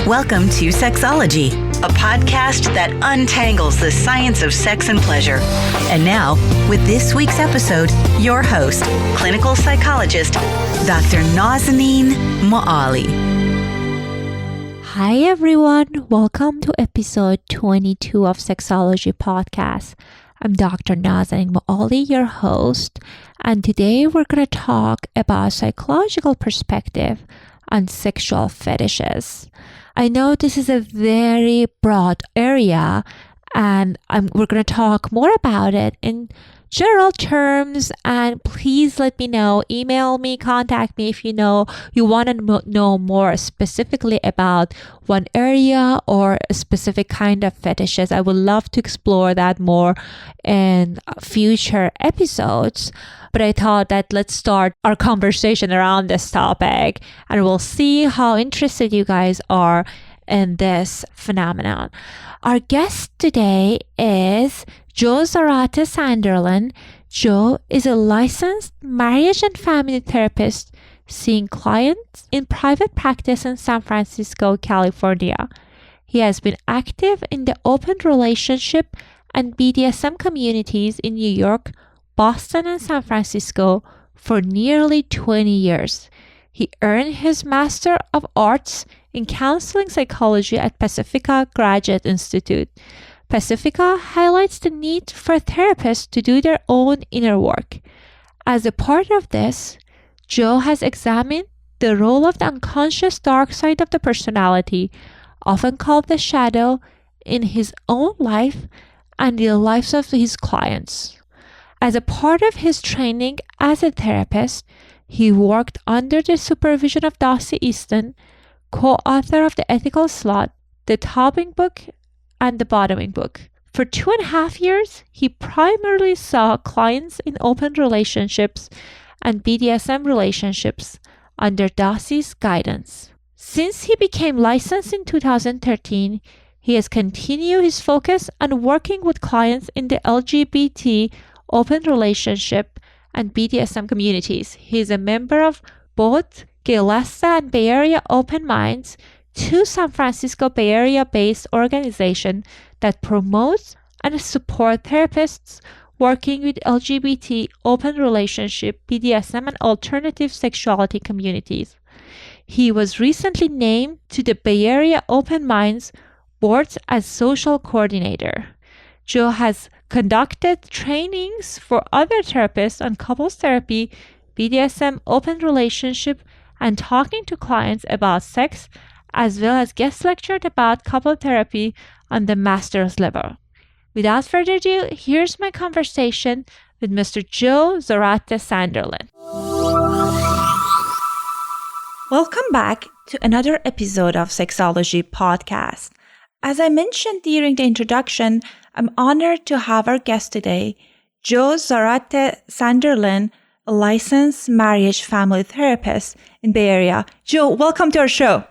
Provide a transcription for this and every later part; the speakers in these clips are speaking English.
Welcome to Sexology, a podcast that untangles the science of sex and pleasure. And now, with this week's episode, your host, clinical psychologist, Dr. Nazanin Moali. Hi everyone, welcome to episode 22 of Sexology Podcast. I'm Dr. Nazanin Moali, your host, and today we're going to talk about psychological perspective on sexual fetishes. I know this is a very broad area, and we're going to talk more about it in general terms, and please let me know, email me, contact me if you want to know more specifically about one area or a specific kind of fetishes. I would love to explore that more in future episodes, but I thought that let's start our conversation around this topic and we'll see how interested you guys are in this phenomenon. Our guest today is Joe Zarate-Sanderlin. Joe is a licensed marriage and family therapist seeing clients in private practice in San Francisco, California. He has been active in the open relationship and BDSM communities in New York, Boston, and San Francisco for nearly 20 years. He earned his Master of Arts in Counseling Psychology at Pacifica Graduate Institute. Pacifica highlights the need for therapists to do their own inner work. As a part of this, Joe has examined the role of the unconscious dark side of the personality, often called the shadow, in his own life and the lives of his clients. As a part of his training as a therapist, he worked under the supervision of Dossie Easton, co-author of the Ethical Slut, the Topping Book, and the Bottoming Book. For 2.5 years, he primarily saw clients in open relationships and BDSM relationships under Dossie's guidance. Since he became licensed in 2013, he has continued his focus on working with clients in the LGBT open relationship and BDSM communities. He is a member of both Galesta and Bay Area Open Minds, two San Francisco Bay Area-based organizations that promotes and support therapists working with LGBT open relationship, BDSM, and alternative sexuality communities. He was recently named to the Bay Area Open Minds board as social coordinator. Joe has conducted trainings for other therapists on couples therapy, BDSM, open relationship, and talking to clients about sex, as well as guest lectured about couple therapy on the master's level. Without further ado, here's my conversation with Mr. Joe Zarate-Sanderlin. Welcome back to another episode of Sexology Podcast. As I mentioned during the introduction, I'm honored to have our guest today, Joe Zarate-Sanderlin, a licensed marriage family therapist in Bay Area. Joe, welcome to our show.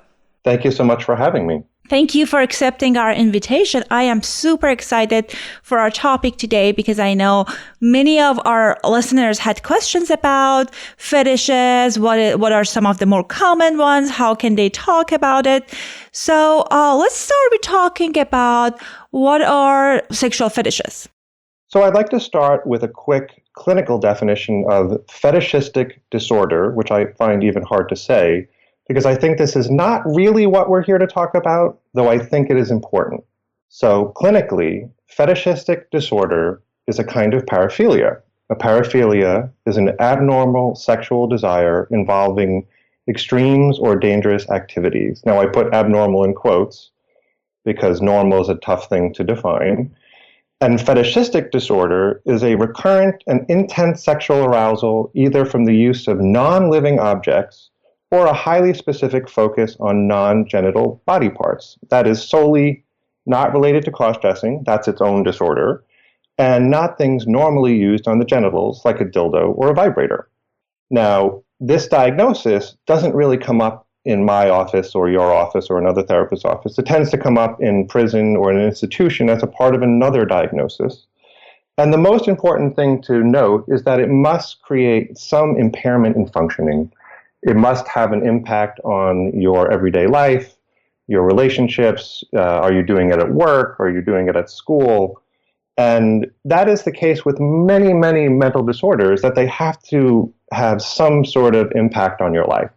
Thank you so much for having me. Thank you for accepting our invitation. I am super excited for our topic today because I know many of our listeners had questions about fetishes. What are some of the more common ones? How can they talk about it? So let's start with talking about what are sexual fetishes. So I'd like to start with a quick clinical definition of fetishistic disorder, which I find even hard to say, because I think this is not really what we're here to talk about, though I think it is important. So clinically, fetishistic disorder is a kind of paraphilia. A paraphilia is an abnormal sexual desire involving extremes or dangerous activities. Now, I put abnormal in quotes because normal is a tough thing to define. And fetishistic disorder is a recurrent and intense sexual arousal either from the use of non-living objects or a highly specific focus on non-genital body parts. That is solely not related to cross-dressing, that's its own disorder, and not things normally used on the genitals like a dildo or a vibrator. Now, this diagnosis doesn't really come up in my office or your office or another therapist's office. It tends to come up in prison or in an institution as a part of another diagnosis. And the most important thing to note is that it must create some impairment in functioning. It must have an impact on your everyday life. your relationships? Are you doing it at work? Are you doing it at school? And that is the case with many, many mental disorders, that they have to have some sort of impact on your life.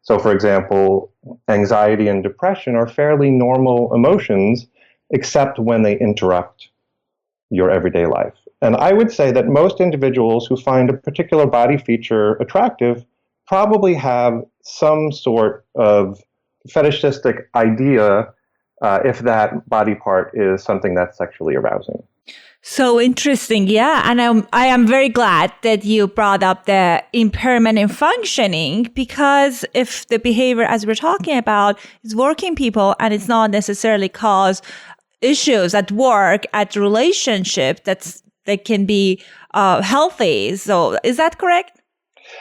So, for example, anxiety and depression are fairly normal emotions, except when they interrupt your everyday life. And I would say that most individuals who find a particular body feature attractive probably have some sort of fetishistic idea if that body part is something that's sexually arousing. So interesting. Yeah. And I am very glad that you brought up the impairment in functioning, because if the behavior, as we're talking about, is working people and it's not necessarily cause issues at work, at relationship, that can be healthy. So is that correct?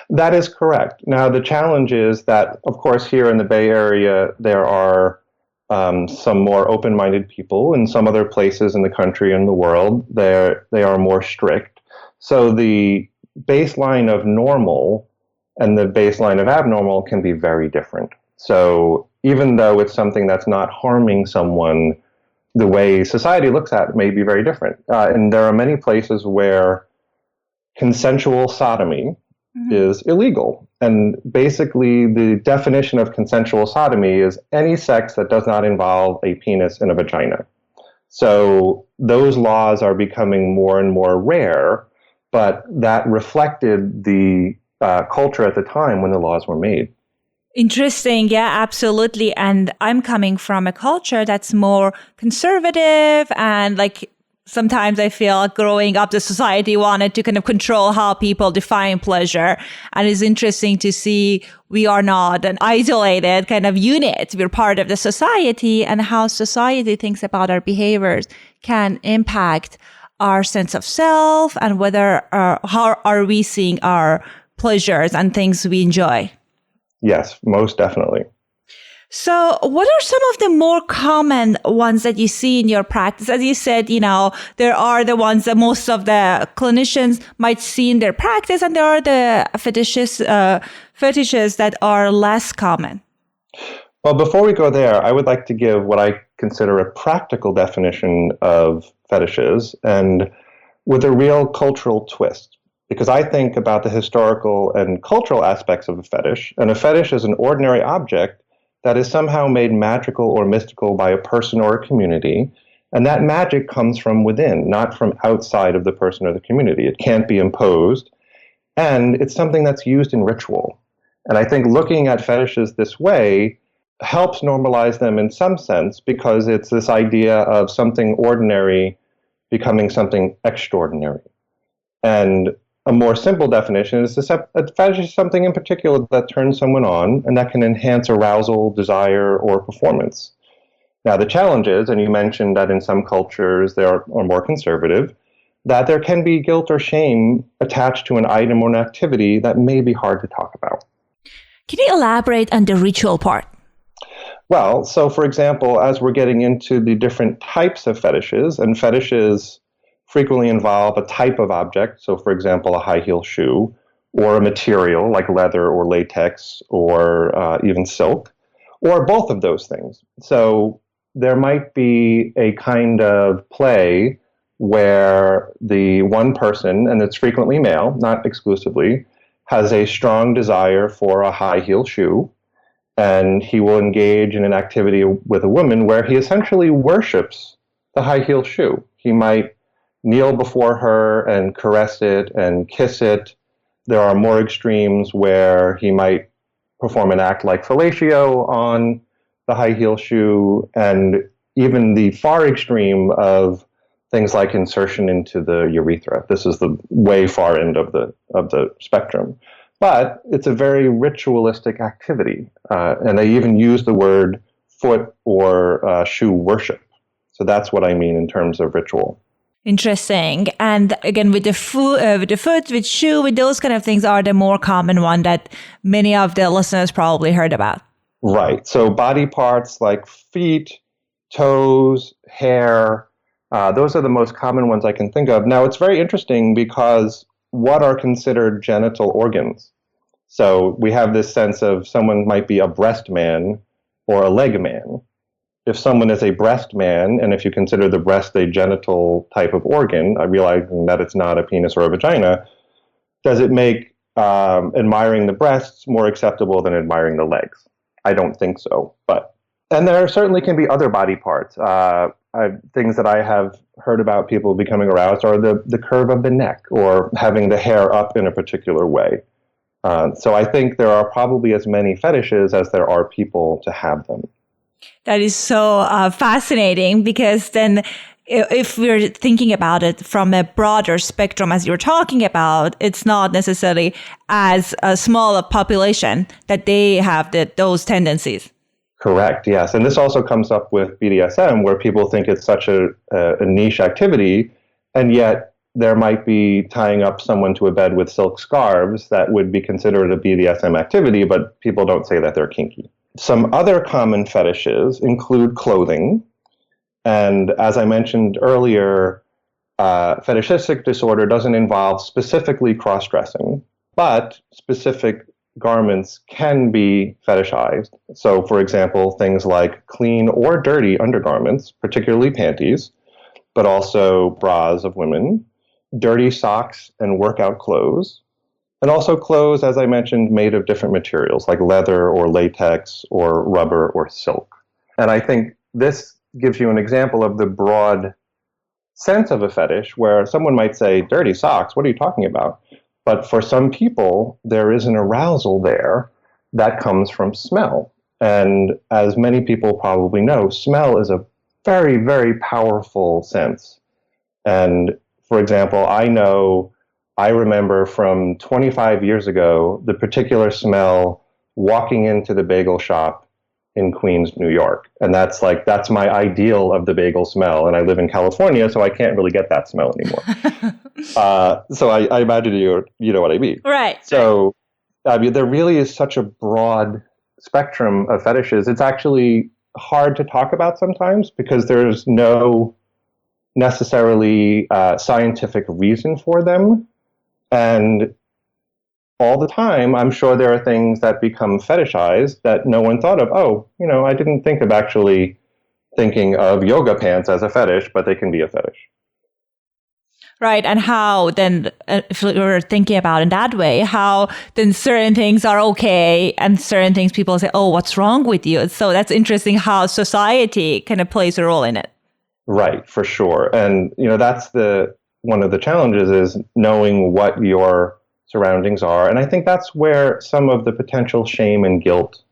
That is correct. Now, the challenge is that, of course, here in the Bay Area, there are some more open-minded people. In some other places in the country and the world, they are more strict. So the baseline of normal and the baseline of abnormal can be very different. So even though it's something that's not harming someone, the way society looks at it may be very different. And there are many places where consensual sodomy is illegal. And basically, the definition of consensual sodomy is any sex that does not involve a penis and a vagina. So those laws are becoming more and more rare, but that reflected the culture at the time when the laws were made. Interesting. Yeah, absolutely. And I'm coming from a culture that's more conservative, and like sometimes I feel growing up, the society wanted to kind of control how people define pleasure. And it's interesting to see we are not an isolated kind of unit. We're part of the society, and how society thinks about our behaviors can impact our sense of self and whether how are we seeing our pleasures and things we enjoy. Yes, most definitely. So what are some of the more common ones that you see in your practice? As you said, there are the ones that most of the clinicians might see in their practice, and there are the fetishes that are less common. Well, before we go there, I would like to give what I consider a practical definition of fetishes, and with a real cultural twist. Because I think about the historical and cultural aspects of a fetish, and a fetish is an ordinary object that is somehow made magical or mystical by a person or a community, and that magic comes from within, not from outside of the person or the community. It can't be imposed, and it's something that's used in ritual. And I think looking at fetishes this way helps normalize them in some sense, because it's this idea of something ordinary becoming something extraordinary. And a more simple definition is a fetish is something in particular that turns someone on and that can enhance arousal, desire, or performance. Now, the challenge is, and you mentioned that in some cultures they are more conservative, that there can be guilt or shame attached to an item or an activity that may be hard to talk about. Can you elaborate on the ritual part? Well, so for example, as we're getting into the different types of fetishes, and fetishes frequently involve a type of object, so for example, a high heel shoe, or a material like leather or latex or even silk, or both of those things. So there might be a kind of play where the one person, and it's frequently male, not exclusively, has a strong desire for a high heel shoe, and he will engage in an activity with a woman where he essentially worships the high heel shoe. He might kneel before her and caress it and kiss it. There are more extremes where he might perform an act like fellatio on the high heel shoe, and even the far extreme of things like insertion into the urethra. This is the way far end of the spectrum. But it's a very ritualistic activity, and they even use the word foot or shoe worship. So that's what I mean in terms of ritual. Interesting. And again, with the foot, with shoe, with those kind of things are the more common one that many of the listeners probably heard about. Right. So body parts like feet, toes, hair, those are the most common ones I can think of. Now, it's very interesting because what are considered genital organs? So we have this sense of someone might be a breast man or a leg man. if someone is a breast man, and if you consider the breast a genital type of organ, realizing that it's not a penis or a vagina, does it make admiring the breasts more acceptable than admiring the legs? I don't think so. And there certainly can be other body parts. Things that I have heard about people becoming aroused are the curve of the neck or having the hair up in a particular way. So I think there are probably as many fetishes as there are people to have them. That is so fascinating, because then if we're thinking about it from a broader spectrum, as you're talking about, it's not necessarily as a small a population that they have those tendencies. Correct, yes. And this also comes up with BDSM, where people think it's such a niche activity, and yet there might be tying up someone to a bed with silk scarves that would be considered a BDSM activity, but people don't say that they're kinky. Some other common fetishes include clothing. And as I mentioned earlier, fetishistic disorder doesn't involve specifically cross-dressing, but specific garments can be fetishized. So, for example, things like clean or dirty undergarments, particularly panties, but also bras of women, dirty socks and workout clothes, and also clothes, as I mentioned, made of different materials like leather or latex or rubber or silk. And I think this gives you an example of the broad sense of a fetish, where someone might say, dirty socks, what are you talking about? But for some people, there is an arousal there that comes from smell. And as many people probably know, smell is a very, very powerful sense. And for example, I remember from 25 years ago, the particular smell walking into the bagel shop in Queens, New York. And that's my ideal of the bagel smell. And I live in California, so I can't really get that smell anymore. So I imagine you know what I mean. Right. So there really is such a broad spectrum of fetishes. It's actually hard to talk about sometimes because there's no necessarily scientific reason for them. And all the time, I'm sure there are things that become fetishized that no one thought of. Oh, I didn't think of actually thinking of yoga pants as a fetish, but they can be a fetish. Right. And how then, if you're thinking about it in that way, how then certain things are okay and certain things people say, oh, what's wrong with you? So that's interesting how society kind of plays a role in it. Right, for sure. And, that's one of the challenges is knowing what your surroundings are. And I think that's where some of the potential shame and guilt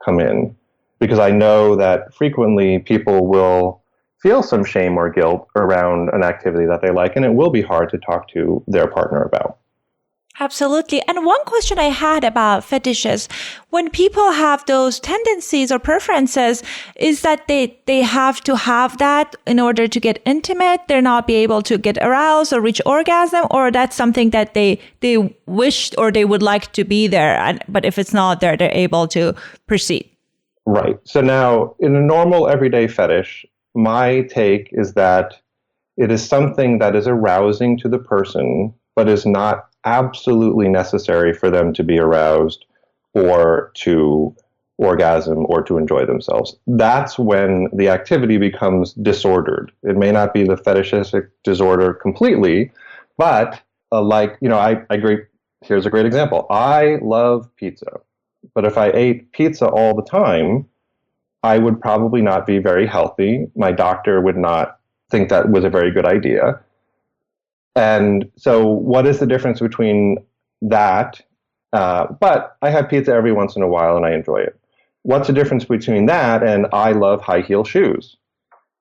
come in, because I know that frequently people will feel some shame or guilt around an activity that they like, and it will be hard to talk to their partner about. Absolutely. And one question I had about fetishes, when people have those tendencies or preferences, is that they have to have that in order to get intimate, they're not be able to get aroused or reach orgasm, or that's something that they wished or they would like to be there, but if it's not there, they're able to proceed. Right. So now, in a normal everyday fetish, my take is that it is something that is arousing to the person, but is not absolutely necessary for them to be aroused or to orgasm or to enjoy themselves. That's when the activity becomes disordered. It may not be the fetishistic disorder completely, but I agree. Here's a great example. I love pizza, but if I ate pizza all the time, I would probably not be very healthy. My doctor would not think that was a very good idea. And so what is the difference between that? But I have pizza every once in a while and I enjoy it. What's the difference between that and I love high heel shoes?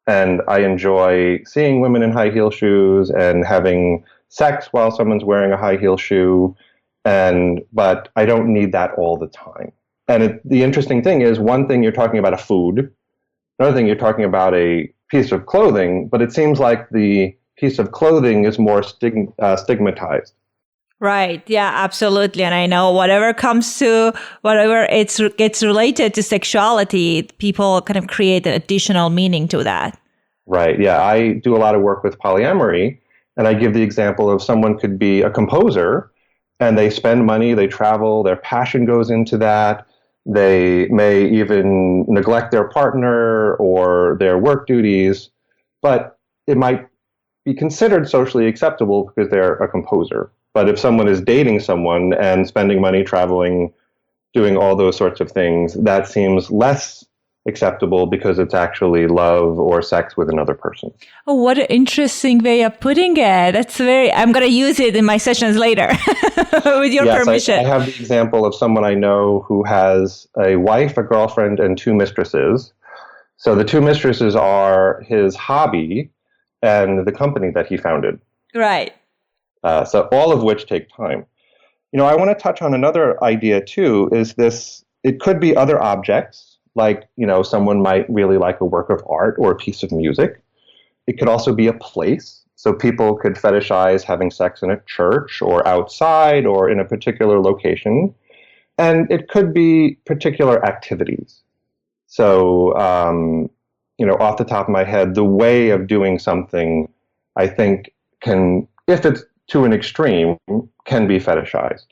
And I enjoy seeing women in high heel shoes and having sex while someone's wearing a high heel shoe. But I don't need that all the time. And the interesting thing is, one thing you're talking about a food, another thing you're talking about a piece of clothing, but it seems like the piece of clothing is more stigmatized. Right. Yeah, absolutely. And I know whatever gets related to sexuality, people kind of create an additional meaning to that. Right. Yeah. I do a lot of work with polyamory, and I give the example of someone could be a composer and they spend money, they travel, their passion goes into that. They may even neglect their partner or their work duties, but it might be considered socially acceptable because they're a composer. But if someone is dating someone and spending money, traveling, doing all those sorts of things, that seems less acceptable because it's actually love or sex with another person. Oh, what an interesting way of putting it. That's I'm going to use it in my sessions later with your permission. I have the example of someone I know who has a wife, a girlfriend, and 2 mistresses. So the 2 mistresses are his hobby and the company that he founded. Right. So all of which take time. I want to touch on another idea too, is this, it could be other objects, like, someone might really like a work of art or a piece of music. It could also be a place. So people could fetishize having sex in a church or outside or in a particular location. And it could be particular activities. So, off the top of my head, the way of doing something, I think, can, if it's to an extreme, can be fetishized.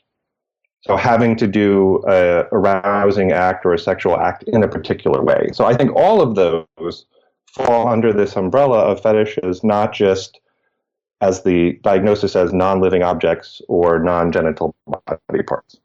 So having to do a arousing act or a sexual act in a particular way. So I think all of those fall under this umbrella of fetishes, not just as the diagnosis as non-living objects or non-genital body parts.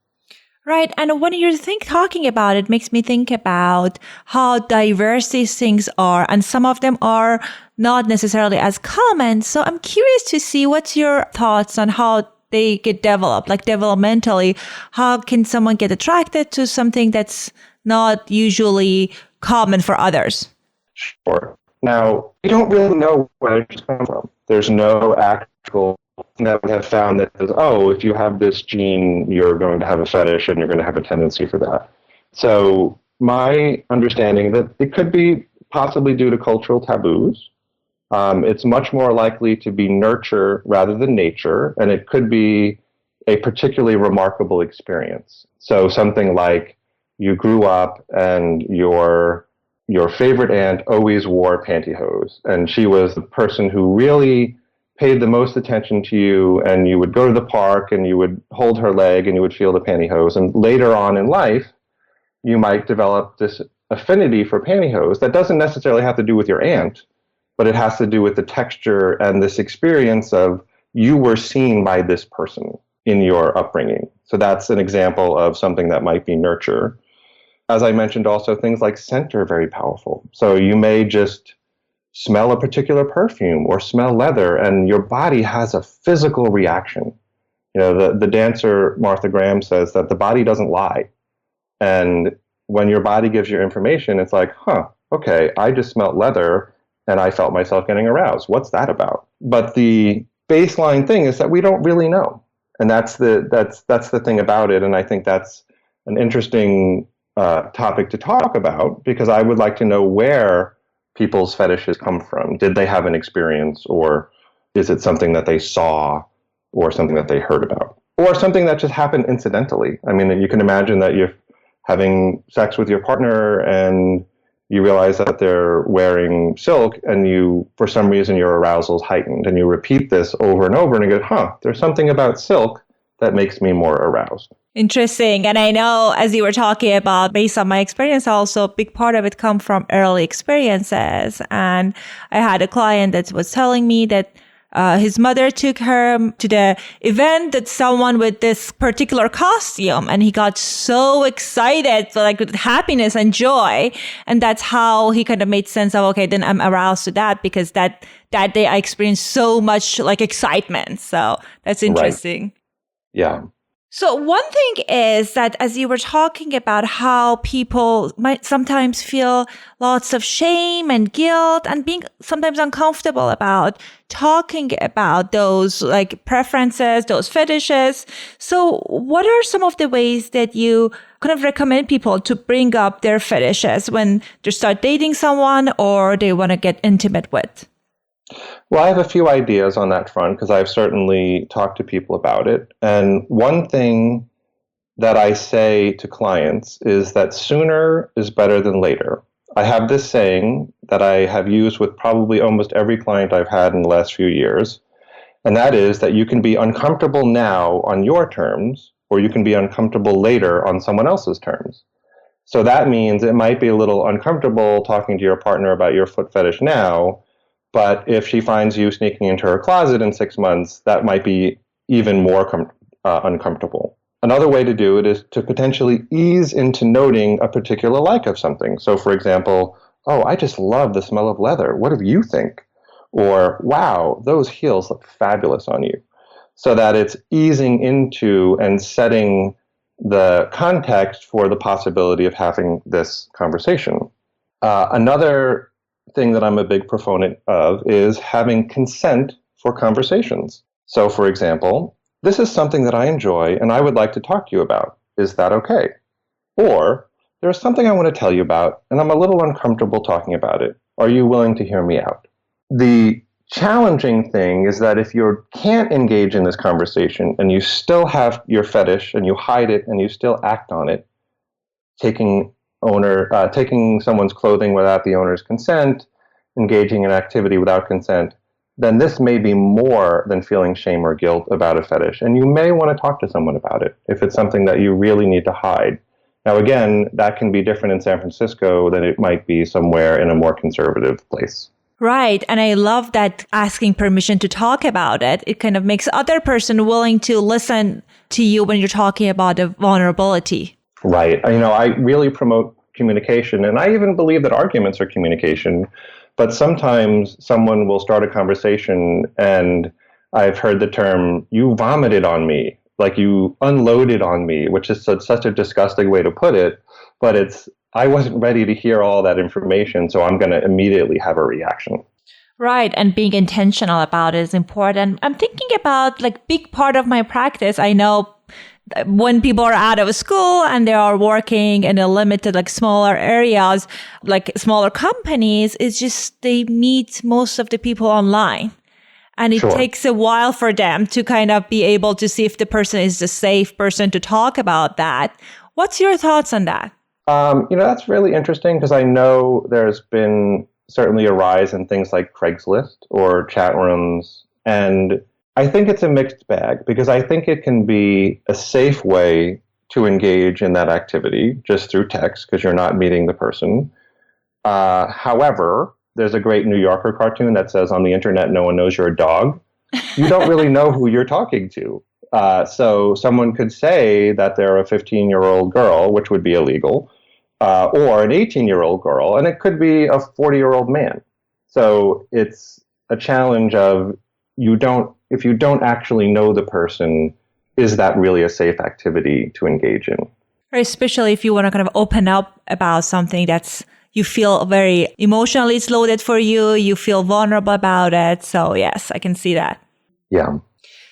Right. And when you're talking about it, makes me think about how diverse these things are. And some of them are not necessarily as common. So I'm curious to see what's your thoughts on how they get developed, like developmentally. How can someone get attracted to something that's not usually common for others? Sure. Now, we don't really know where it's come from. There's no actual thing that we have found that says, oh, if you have this gene, you're going to have a fetish and you're going to have a tendency for that. So my understanding that it could be possibly due to cultural taboos. It's much more likely to be nurture rather than nature, and it could be a particularly remarkable experience. So something like you grew up and your favorite aunt always wore pantyhose, and she was the person who really paid the most attention to you, and you would go to the park and you would hold her leg and you would feel the pantyhose. And later on in life, you might develop this affinity for pantyhose that doesn't necessarily have to do with your aunt, but it has to do with the texture and this experience of you were seen by this person in your upbringing. So that's an example of something that might be nurture. As I mentioned, also things like scent are very powerful. So you may just smell a particular perfume or smell leather, and your body has a physical reaction. The dancer Martha Graham says that the body doesn't lie. And when your body gives you information, it's like, okay, I just smelled leather and I felt myself getting aroused. What's that about? But the baseline thing is that we don't really know. And that's the thing about it. And I think that's an interesting topic to talk about, because I would like to know where people's fetishes come from. Did they have an experience, or is it something that they saw or something that they heard about, or something that just happened incidentally? I mean, you can imagine that you're having sex with your partner and you realize that they're wearing silk, and for some reason, your arousal is heightened, and you repeat this over and over, and you go, there's something about silk that makes me more aroused. Interesting. And I know, as you were talking about, based on my experience, also a big part of it come from early experiences. And I had a client that was telling me that his mother took her to the event that someone with this particular costume, and he got so excited, like with happiness and joy. And that's how he kind of made sense of, okay, then I'm aroused to that, because that day I experienced so much like excitement. So that's interesting. Right. Yeah. So one thing is that, as you were talking about how people might sometimes feel lots of shame and guilt and being sometimes uncomfortable about talking about those like preferences, those fetishes. So what are some of the ways that you kind of recommend people to bring up their fetishes when they start dating someone or they want to get intimate with? Well, I have a few ideas on that front, because I've certainly talked to people about it. And one thing that I say to clients is that sooner is better than later. I have this saying that I have used with probably almost every client I've had in the last few years. And that is that you can be uncomfortable now on your terms, or you can be uncomfortable later on someone else's terms. So that means it might be a little uncomfortable talking to your partner about your foot fetish now, but if she finds you sneaking into her closet in 6 months, that might be even more uncomfortable. Another way to do it is to potentially ease into noting a particular like of something. So, for example, oh, I just love the smell of leather. What do you think? Or, wow, those heels look fabulous on you. So that it's easing into and setting the context for the possibility of having this conversation. Another thing that I'm a big proponent of is having consent for conversations. So, for example, this is something that I enjoy and I would like to talk to you about. Is that okay? Or, there's something I want to tell you about and I'm a little uncomfortable talking about it. Are you willing to hear me out? The challenging thing is that if you can't engage in this conversation and you still have your fetish and you hide it and you still act on it, taking someone's clothing without the owner's consent, engaging in activity without consent, then this may be more than feeling shame or guilt about a fetish. And you may want to talk to someone about it if it's something that you really need to hide. Now, again, that can be different in San Francisco than it might be somewhere in a more conservative place. Right. And I love that asking permission to talk about it. It kind of makes other person willing to listen to you when you're talking about the vulnerability. Right. I really promote communication, and I even believe that arguments are communication. But sometimes someone will start a conversation and I've heard the term, you vomited on me, like you unloaded on me, which is such a disgusting way to put it. But I wasn't ready to hear all that information, so I'm going to immediately have a reaction. Right. And being intentional about it is important. I'm thinking about big part of my practice. I know when people are out of school and they are working in a limited, smaller areas, smaller companies, it's just they meet most of the people online. And it takes a while for them to kind of be able to see if the person is a safe person to talk about that. What's your thoughts on that? That's really interesting because I know there's been certainly a rise in things like Craigslist or chat rooms. And I think it's a mixed bag because I think it can be a safe way to engage in that activity just through text because you're not meeting the person. However, there's a great New Yorker cartoon that says on the internet, no one knows you're a dog. You don't really know who you're talking to. So someone could say that they're a 15-year-old girl, which would be illegal, or an 18-year-old girl, and it could be a 40-year-old man. So it's a challenge of if you don't actually know the person, is that really a safe activity to engage in? Or especially if you want to kind of open up about something that's you feel very emotionally it's loaded for you, you feel vulnerable about it. So yes, I can see that. Yeah.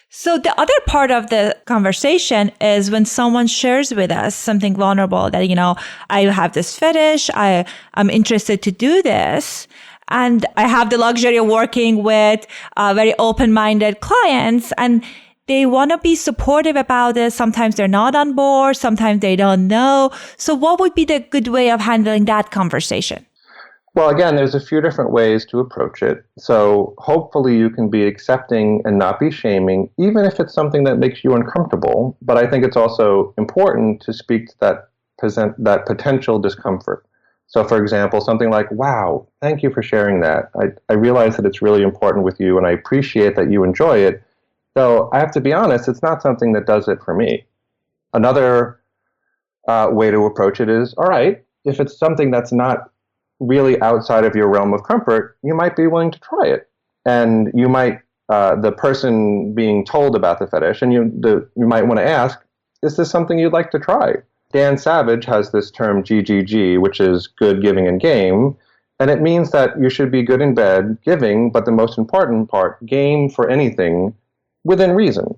So the other part of the conversation is when someone shares with us something vulnerable that, I have this fetish, I'm interested to do this. And I have the luxury of working with very open-minded clients and they want to be supportive about this. Sometimes they're not on board. Sometimes they don't know. So what would be the good way of handling that conversation? Well, again, there's a few different ways to approach it. So hopefully you can be accepting and not be shaming, even if it's something that makes you uncomfortable. But I think it's also important to speak to that potential discomfort. So, for example, something like, wow, thank you for sharing that. I realize that it's really important with you, and I appreciate that you enjoy it. Though I have to be honest, it's not something that does it for me. Another way to approach it is, all right, if it's something that's not really outside of your realm of comfort, you might be willing to try it. And you might, the person being told about the fetish, and you might want to ask, is this something you'd like to try? Dan Savage has this term GGG, which is good, giving, and game. And it means that you should be good in bed, giving, but the most important part, game for anything within reason.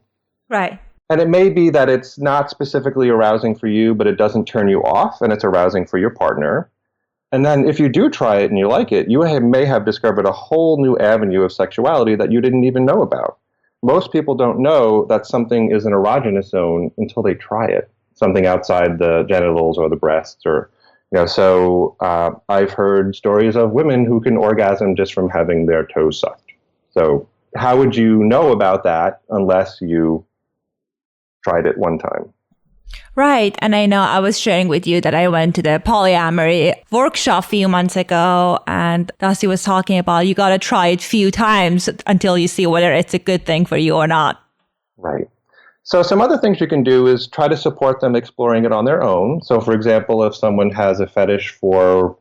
Right. And it may be that it's not specifically arousing for you, but it doesn't turn you off, and it's arousing for your partner. And then if you do try it and you like it, you may have discovered a whole new avenue of sexuality that you didn't even know about. Most people don't know that something is an erogenous zone until they try it, something outside the genitals or the breasts. So I've heard stories of women who can orgasm just from having their toes sucked. So how would you know about that unless you tried it one time? Right. And I know I was sharing with you that I went to the polyamory workshop a few months ago, and Dossie was talking about you got to try it a few times until you see whether it's a good thing for you or not. Right. So some other things you can do is try to support them exploring it on their own. So for example, if someone has a fetish for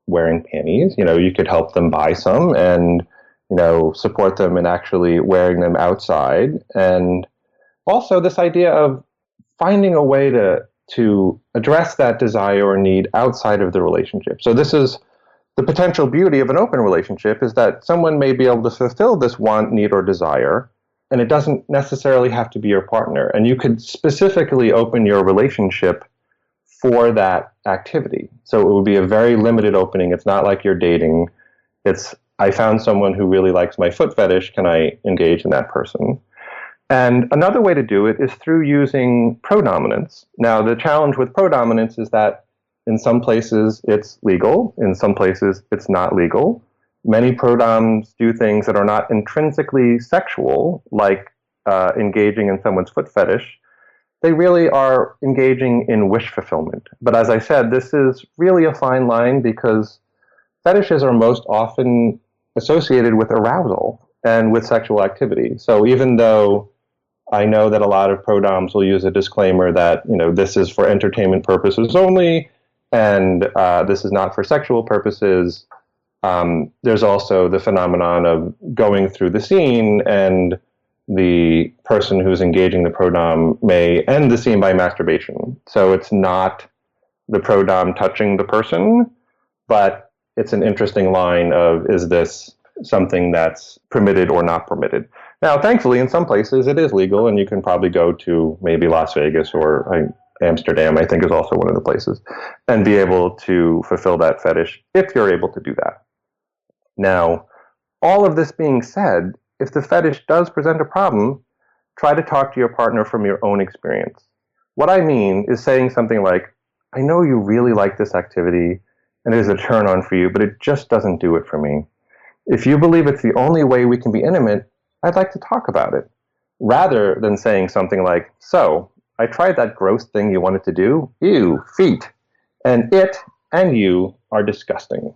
wearing panties, you could help them buy some and, support them in actually wearing them outside. And also this idea of finding a way to address that desire or need outside of the relationship. So this is the potential beauty of an open relationship, is that someone may be able to fulfill this want, need, or desire, and it doesn't necessarily have to be your partner. And you could specifically open your relationship for that activity. So it would be a very limited opening. It's not like you're dating. It's, I found someone who really likes my foot fetish. Can I engage in that person? And another way to do it is through using prodominance. Now, the challenge with prodominance is that in some places it's legal, in some places it's not legal. Many prodoms do things that are not intrinsically sexual, like engaging in someone's foot fetish. They really are engaging in wish fulfillment. But as I said, this is really a fine line because fetishes are most often associated with arousal and with sexual activity. So even though I know that a lot of prodoms will use a disclaimer that, this is for entertainment purposes only, and this is not for sexual purposes, there's also the phenomenon of going through the scene, and the person who's engaging the prodom may end the scene by masturbation. So it's not the prodom touching the person, but it's an interesting line of, is this something that's permitted or not permitted? Now, thankfully, in some places it is legal, and you can probably go to maybe Las Vegas or Amsterdam, I think, is also one of the places, and be able to fulfill that fetish if you're able to do that. Now, all of this being said, if the fetish does present a problem, try to talk to your partner from your own experience. What I mean is saying something like, I know you really like this activity, and it is a turn on for you, but it just doesn't do it for me. If you believe it's the only way we can be intimate, I'd like to talk about it. Rather than saying something like, so, I tried that gross thing you wanted to do. Ew, feet. And it and you are disgusting.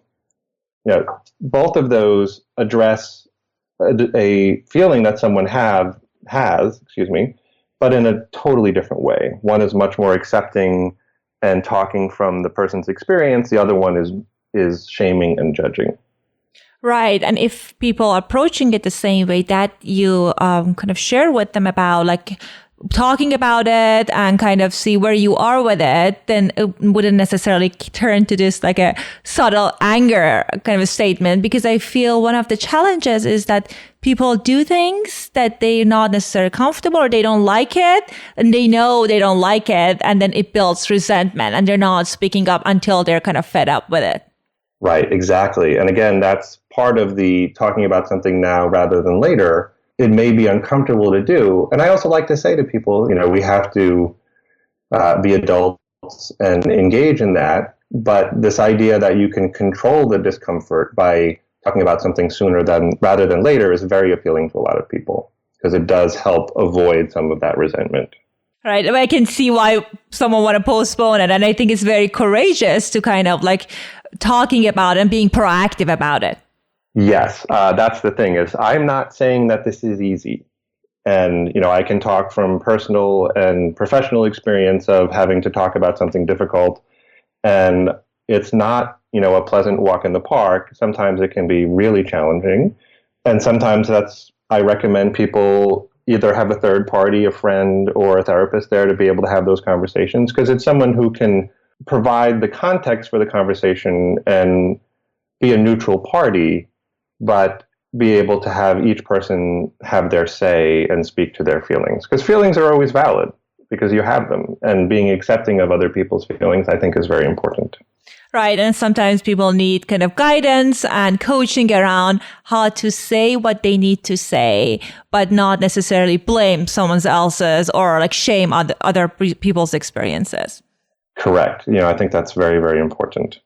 Both of those address a feeling that someone has, but in a totally different way. One is much more accepting and talking from the person's experience. The other one is shaming and judging. Right. And if people are approaching it the same way that you kind of share with them about, like talking about it and kind of see where you are with it, then it wouldn't necessarily turn to this like a subtle anger kind of a statement. Because I feel one of the challenges is that people do things that they're not necessarily comfortable or they don't like it, and they know they don't like it, and then it builds resentment and they're not speaking up until they're kind of fed up with it. Right, exactly. And again, that's part of the talking about something now rather than later. It may be uncomfortable to do. And I also like to say to people, we have to be adults and engage in that. But this idea that you can control the discomfort by talking about something rather than later is very appealing to a lot of people, because it does help avoid some of that resentment. Right. I can see why someone want to postpone it. And I think it's very courageous to kind of like talking about it and being proactive about it. Yes, that's the thing, is I'm not saying that this is easy. And, I can talk from personal and professional experience of having to talk about something difficult. And it's not, a pleasant walk in the park. Sometimes it can be really challenging. And sometimes I recommend people either have a third party, a friend or a therapist there to be able to have those conversations, because it's someone who can provide the context for the conversation and be a neutral party, but be able to have each person have their say and speak to their feelings. Because feelings are always valid because you have them. And being accepting of other people's feelings, I think, is very important. Right. And sometimes people need kind of guidance and coaching around how to say what they need to say, but not necessarily blame someone else's or like shame other people's experiences. Correct. I think that's very, very important.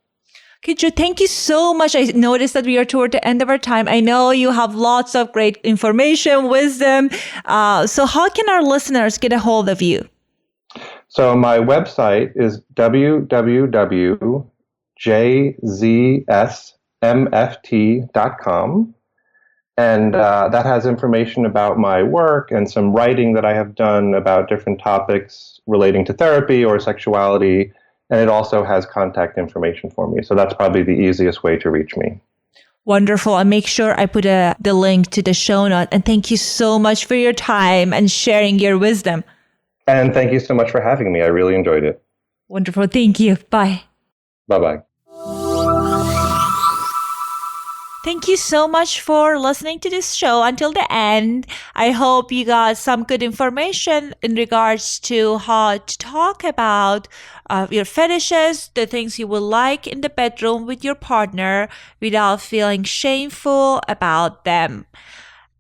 Okay, Joe, thank you so much. I noticed that we are toward the end of our time. I know you have lots of great information, wisdom. So how can our listeners get a hold of you? So my website is www.jzsmft.com. And that has information about my work and some writing that I have done about different topics relating to therapy or sexuality. And it also has contact information for me. So that's probably the easiest way to reach me. Wonderful. I'll make sure I put the link to the show note. And thank you so much for your time and sharing your wisdom. And thank you so much for having me. I really enjoyed it. Wonderful. Thank you. Bye. Bye-bye. Thank you so much for listening to this show until the end. I hope you got some good information in regards to how to talk about your fetishes, the things you would like in the bedroom with your partner without feeling shameful about them.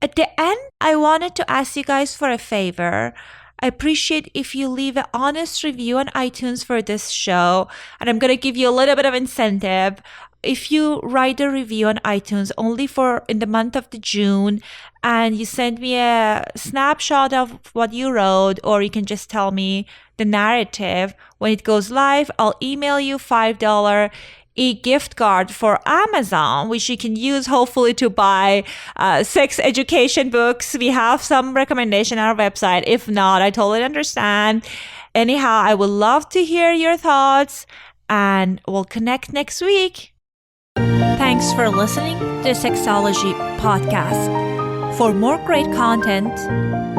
At the end, I wanted to ask you guys for a favor. I appreciate if you leave an honest review on iTunes for this show, and I'm going to give you a little bit of incentive. If you write a review on iTunes only for in the month of June, and you send me a snapshot of what you wrote, or you can just tell me the narrative, when it goes live, I'll email you $5 e-gift card for Amazon, which you can use hopefully to buy sex education books. We have some recommendation on our website. If not, I totally understand. Anyhow, I would love to hear your thoughts, and we'll connect next week. Thanks for listening to the Sexology Podcast. For more great content,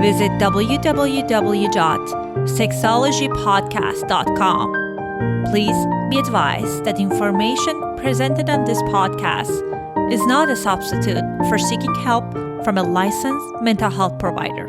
visit www.sexologypodcast.com. Please be advised that information presented on this podcast is not a substitute for seeking help from a licensed mental health provider.